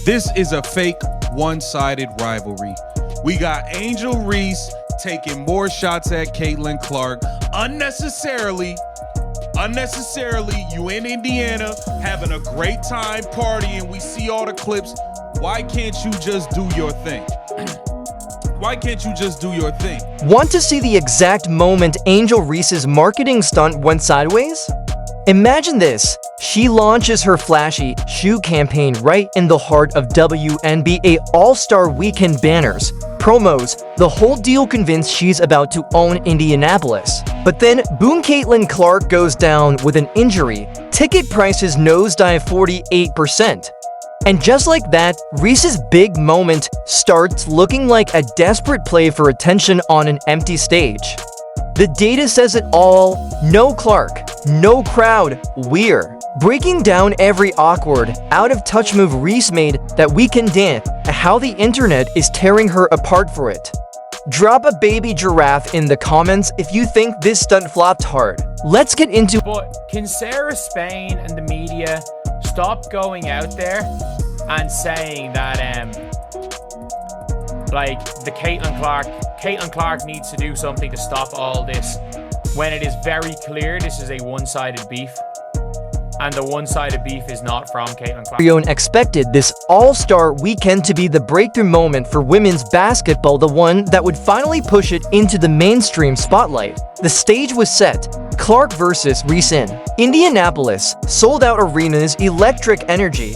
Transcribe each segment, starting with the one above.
This is a fake one-sided rivalry. We got Angel Reese taking more shots at CaitlinClark unnecessarily. You in Indiana having a great time partying. We see all the clips. Why can't you just do your thing? Why can't you just do your thing? Want to see the exact moment Angel Reese's marketing stunt went sideways? Imagine this. She launches her flashy shoe campaign right in the heart of WNBA All-Star Weekend banners, promos, the whole deal convinced she's about to own Indianapolis. But then, boom, CaitlinClark goes down with an injury. Ticket prices nosedive 48%. And just like that, Reese's big moment starts looking like a desperate play for attention on an empty stage. The data says it all. No Clark, no crowd, we're breaking down every awkward, out-of-touch move Reese made that weekend dance, and how the internet is tearing her apart for it. Drop a baby giraffe in the comments if you think this stunt flopped hard. Let's get into. But can Sarah Spain and the media stop going out there and saying that like the CaitlinClark needs to do something to stop all this, when it is very clear this is a one-sided beef, and the one-sided beef is not from CaitlinClark. Everyone expected this all-star weekend to be the breakthrough moment for women's basketball, the one that would finally push it into the mainstream spotlight. The stage was set. Clark versus Reese in Indianapolis, sold-out arenas, electric energy.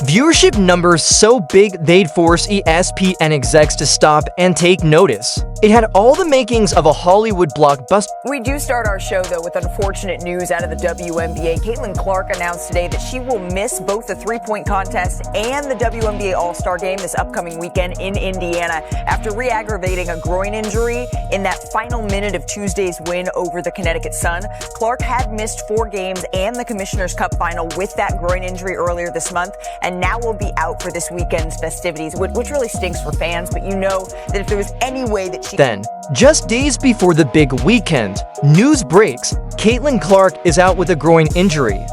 Viewership numbers so big they'd force ESPN execs to stop and take notice. It had all the makings of a Hollywood blockbuster. We do start our show, though, with unfortunate news out of the WNBA. CaitlinClark announced today that she will miss both the three-point contest and the WNBA All-Star Game this upcoming weekend in Indiana after re-aggravating a groin injury in that final minute of Tuesday's win over the Connecticut Sun. Clark had missed 4 games and the Commissioner's Cup final with that groin injury earlier this month, and now will be out for this weekend's festivities, which really stinks for fans, but you know that if there was any way that she... Then, just days before the big weekend, news breaks, CaitlinClark is out with a groin injury.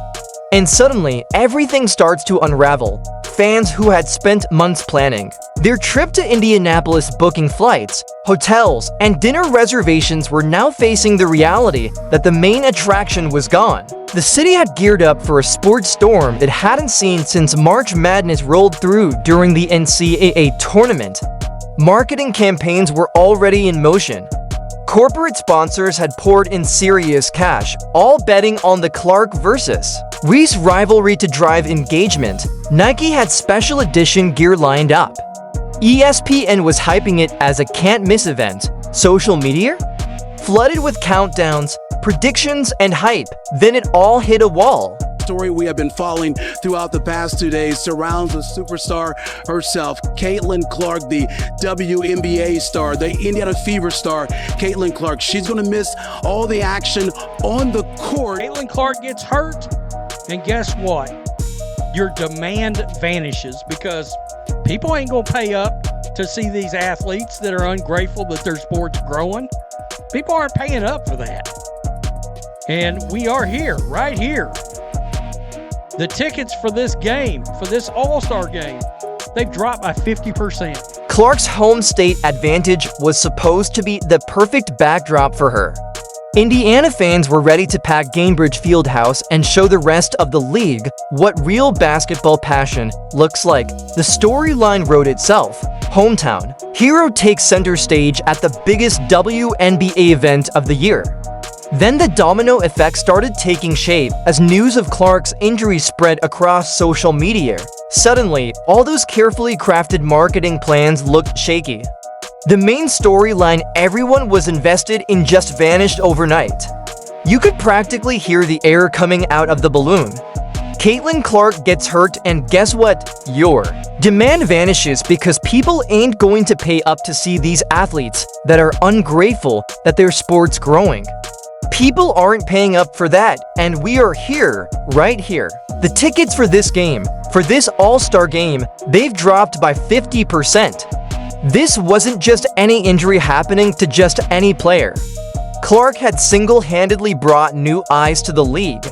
And suddenly, everything starts to unravel. Fans who had spent months planning their trip to Indianapolis, booking flights, hotels, and dinner reservations were now facing the reality that the main attraction was gone. The city had geared up for a sports storm it hadn't seen since March Madness rolled through during the NCAA tournament. Marketing campaigns were already in motion. Corporate sponsors had poured in serious cash, all betting on the Clark versus Reese rivalry to drive engagement. Nike had special edition gear lined up. ESPN was hyping it as a can't-miss event. Social media flooded with countdowns, predictions, and hype. Then it all hit a wall. Story we have been following throughout the past 2 days surrounds the superstar herself, CaitlinClark, the WNBA star, the Indiana Fever star, CaitlinClark. She's going to miss all the action on the court. CaitlinClark gets hurt, and guess what? Your demand vanishes because people ain't going to pay up to see these athletes that are ungrateful that their sport's growing. People aren't paying up for that. And we are here, right here. The tickets for this game, for this All-Star game, they've dropped by 50%. Clark's home state advantage was supposed to be the perfect backdrop for her. Indiana fans were ready to pack Gainbridge Fieldhouse and show the rest of the league what real basketball passion looks like. The storyline wrote itself. Hometown hero takes center stage at the biggest WNBA event of the year. Then the domino effect started taking shape as news of Clark's injury spread across social media. Suddenly, all those carefully crafted marketing plans looked shaky. The main storyline everyone was invested in just vanished overnight. You could practically hear the air coming out of the balloon. CaitlinClark gets hurt, and guess what? Your demand vanishes because people ain't going to pay up to see these athletes that are ungrateful that their sport's growing. People aren't paying up for that, and we are here, right here. The tickets for this game, for this All-Star game, they've dropped by 50%. This wasn't just any injury happening to just any player. Clark had single-handedly brought new eyes to the league.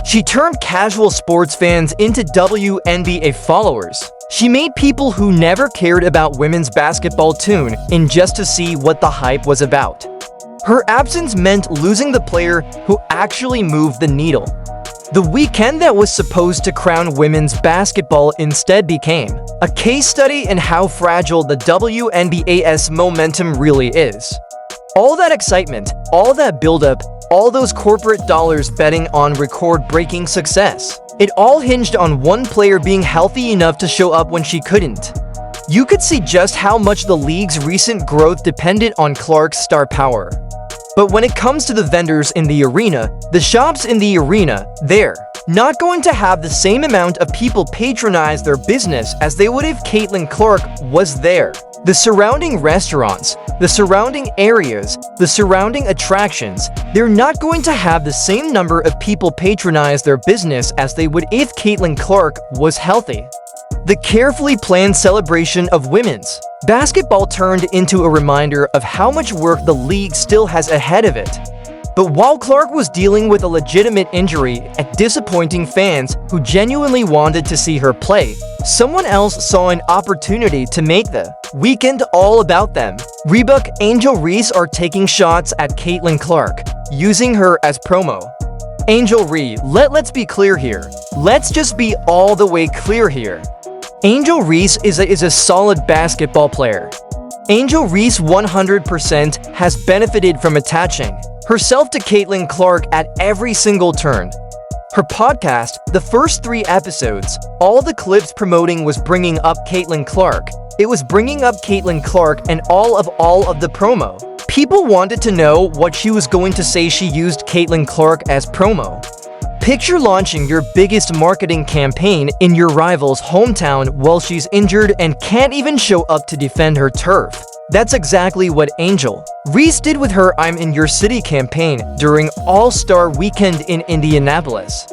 She turned casual sports fans into WNBA followers. She made people who never cared about women's basketball tune in just to see what the hype was about. Her absence meant losing the player who actually moved the needle. The weekend that was supposed to crown women's basketball instead became a case study in how fragile the WNBA's momentum really is. All that excitement, all that buildup, all those corporate dollars betting on record-breaking success. It all hinged on one player being healthy enough to show up when she couldn't. You could see just how much the league's recent growth depended on Clark's star power. But when it comes to the vendors in the arena, the shops in the arena, they're not going to have the same amount of people patronize their business as they would if CaitlinClark was there. The surrounding restaurants, the surrounding areas, the surrounding attractions, they're not going to have the same number of people patronize their business as they would if CaitlinClark was healthy. The carefully planned celebration of women's basketball turned into a reminder of how much work the league still has ahead of it. But while Clark was dealing with a legitimate injury and disappointing fans who genuinely wanted to see her play, someone else saw an opportunity to make the weekend all about them. Reebok Angel Reese are taking shots at CaitlinClark, using her as promo. Angel Reese, let's be clear here. Let's just be all the way clear here. Angel Reese is a solid basketball player. Angel Reese 100% has benefited from attaching herself to CaitlinClark at every single turn. Her podcast, the first 3 episodes, all the clips promoting was bringing up CaitlinClark. It was bringing up CaitlinClark and all of the promo. People wanted to know what she was going to say. She used CaitlinClark as promo. Picture launching your biggest marketing campaign in your rival's hometown while she's injured and can't even show up to defend her turf. That's exactly what Angel Reese did with her I'm in Your City campaign during All-Star Weekend in Indianapolis.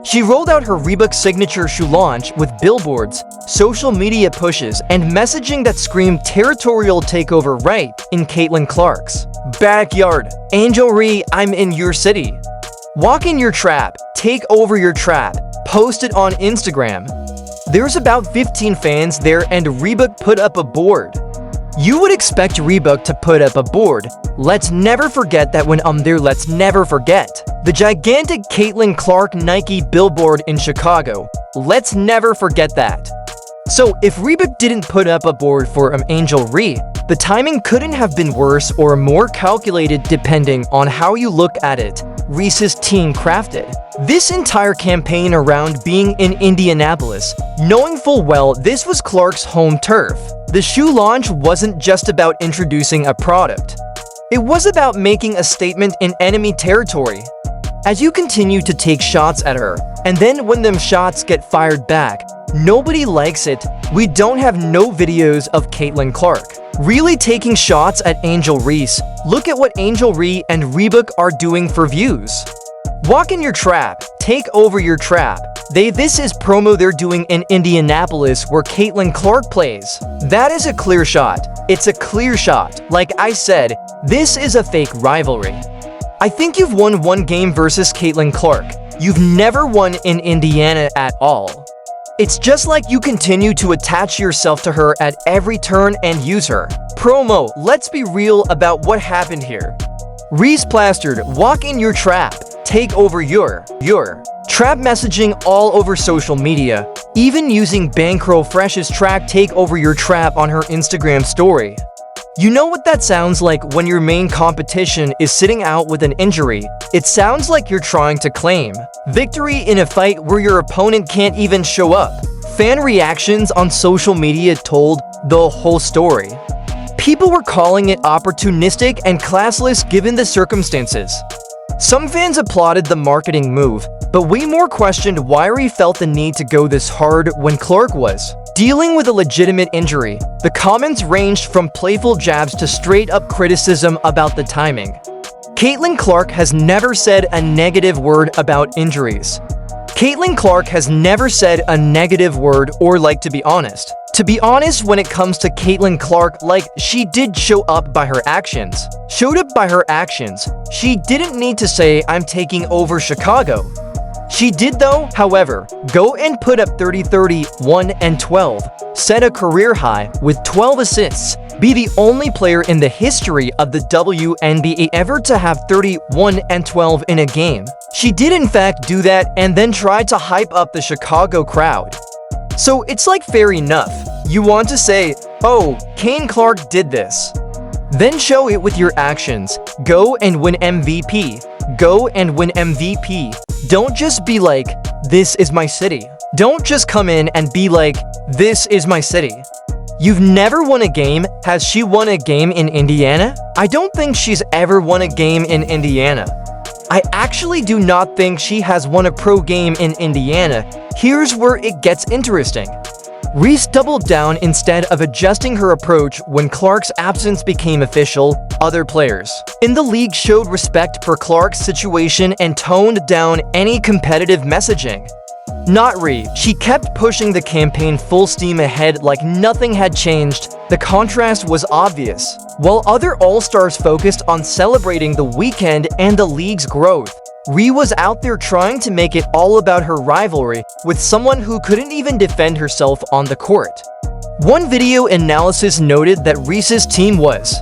She rolled out her Reebok signature shoe launch with billboards, social media pushes, and messaging that screamed territorial takeover right in CaitlinClark's backyard. Angel Reese, I'm in your city. Walk in your trap, take over your trap, post it on Instagram. There's about 15 fans there and Reebok put up a board. You would expect Reebok to put up a board. Let's never forget that when I'm there, let's never forget the gigantic CaitlinClark Nike billboard in Chicago. Let's never forget that. So if Reebok didn't put up a board for Angel Reese, the timing couldn't have been worse or more calculated depending on how you look at it. Reese's team crafted this entire campaign around being in Indianapolis, knowing full well this was Clark's home turf. The shoe launch wasn't just about introducing a product. It was about making a statement in enemy territory. As you continue to take shots at her, and then when them shots get fired back, nobody likes it. We don't have no videos of CaitlinClark really taking shots at Angel Reese. Look at what Angel Reese and Reebok are doing for views. Walk in your trap, take over your trap. This is promo they're doing in Indianapolis where CaitlinClark plays. That is a clear shot. It's a clear shot. Like I said, this is a fake rivalry. I think you've won one game versus CaitlinClark. You've never won in Indiana at all. It's just like you continue to attach yourself to her at every turn and use her. Promo, let's be real about what happened here. Reese plastered, walk in your trap, take over your trap messaging all over social media, even using Bankroll Fresh's track take over your trap on her Instagram story. You know what that sounds like when your main competition is sitting out with an injury? It sounds like you're trying to claim victory in a fight where your opponent can't even show up. Fan reactions on social media told the whole story. People were calling it opportunistic and classless given the circumstances. Some fans applauded the marketing move, but way more questioned why Reese felt the need to go this hard when Clark was dealing with a legitimate injury. The comments ranged from playful jabs to straight-up criticism about the timing. CaitlinClark has never said a negative word about injuries. CaitlinClark has never said a negative word or to be honest. To be honest, when it comes to CaitlinClark, she did show up by her actions. Showed up by her actions. She didn't need to say, I'm taking over Chicago. She did though, however, go and put up 30, 31, and 12, set a career high with 12 assists, be the only player in the history of the WNBA ever to have 31 and 12 in a game. She did in fact do that and then tried to hype up the Chicago crowd. So it's like fair enough. You want to say, oh, CaitlinClark did this. Then show it with your actions. Go and win MVP. Go and win MVP. Don't just be like, this is my city. Don't just come in and be like, this is my city. You've never won a game. Has she won a game in Indiana? I don't think she's ever won a game in Indiana. I actually do not think she has won a pro game in Indiana. Here's where it gets interesting. Reese doubled down instead of adjusting her approach when Clark's absence became official. Other players in the league showed respect for Clark's situation and toned down any competitive messaging. Not Reese. She kept pushing the campaign full steam ahead like nothing had changed. The contrast was obvious. While other all-stars focused on celebrating the weekend and the league's growth, Reese was out there trying to make it all about her rivalry with someone who couldn't even defend herself on the court. One video analysis noted that Reese's team was